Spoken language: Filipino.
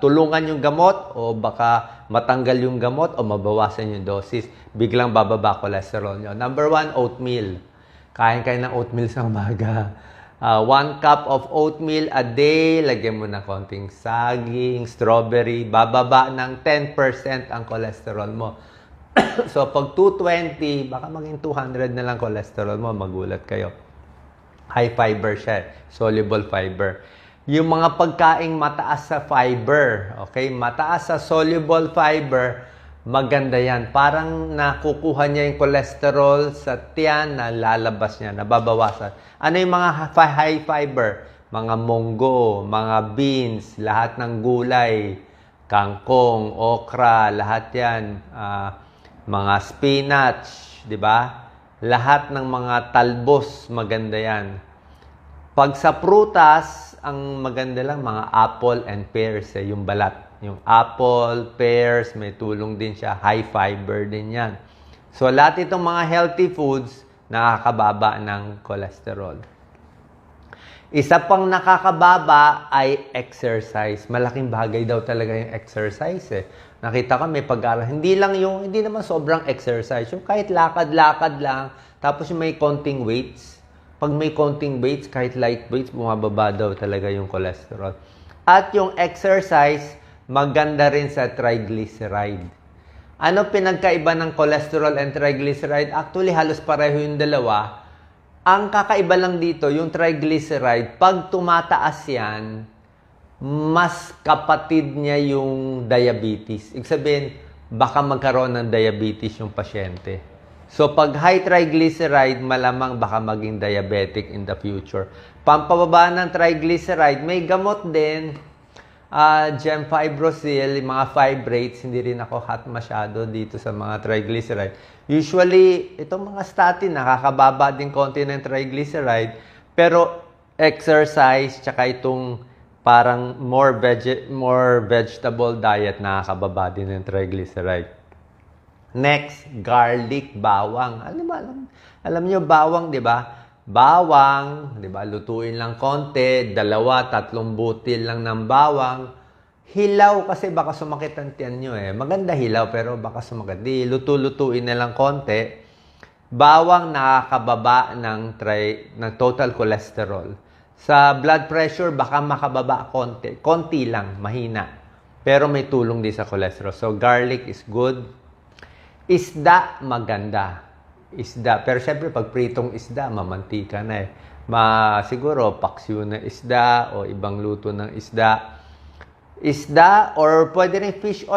tulungan yung gamot o baka matanggal yung gamot o mabawasan yung dosis. Biglang bababa cholesterol nyo. Number 1, oatmeal. Kain kayo ng oatmeal sa umaga. 1 cup of oatmeal a day. Lagyan mo ng konting saging, strawberry. Bababa ng 10% ang cholesterol mo. So, pag 220, baka maging 200 na lang cholesterol mo. Magulat kayo. High fiber siya. Soluble fiber. Yung mga pagkaing mataas sa fiber, okay? Mataas sa soluble fiber, maganda yan. Parang nakukuha niya yung cholesterol sa tiyan na lalabas niya, nababawasan. Ano yung mga high fiber? Mga munggo, mga beans, lahat ng gulay, kangkong, okra, lahat yan. Mga spinach, di ba? Lahat ng mga talbos, maganda yan. Pag sa prutas, ang maganda lang mga apple and pears, yung balat. Yung apple, pears, may tulong din siya. High fiber din yan. So, lahat itong mga healthy foods, nakakababa ng cholesterol. Isa pang nakakababa ay exercise. Malaking bagay daw talaga yung exercise Nakita ko may pag-aaral. Hindi naman sobrang exercise. Yung kahit lakad-lakad lang, tapos yung may konting weights. Pag may konting weights, kahit light weights, bumababa daw talaga yung cholesterol. At yung exercise, maganda rin sa triglyceride. Ano pinagkaiba ng cholesterol and triglyceride? Actually, halos pareho yung dalawa. Ang kakaiba lang dito, yung triglyceride, pag tumataas yan, mas kapatid niya yung diabetes. Ibig sabihin, baka magkaroon ng diabetes yung pasyente. So, pag high triglyceride, malamang baka maging diabetic in the future. Pampababa ng triglyceride, may gamot din. Gemfibrozil, mga fibrates, hindi rin ako hot masyado dito sa mga triglyceride. Usually, itong mga statin, nakakababa din konti ng triglyceride. Pero exercise, tsaka itong parang more vegetable diet, nakakababa din ng triglyceride. Next, garlic, bawang. Alam niyo bawang, 'di ba? Bawang, 'di ba? Lutuin lang konti, 2, 3 butil lang ng bawang. Hilaw kasi baka sumakit ang tiyan niyo Maganda hilaw pero baka sumakit. Di lutuin na lang konti. Bawang nakakababa ng total cholesterol. Sa blood pressure baka makababa konti. Konti lang, mahina. Pero may tulong din sa cholesterol. So garlic is good. Isda, maganda. Isda. Pero syempre, pag pritong isda, mamantika na siguro, paksiw na isda o ibang luto ng isda. Isda or pwede rin fish oil.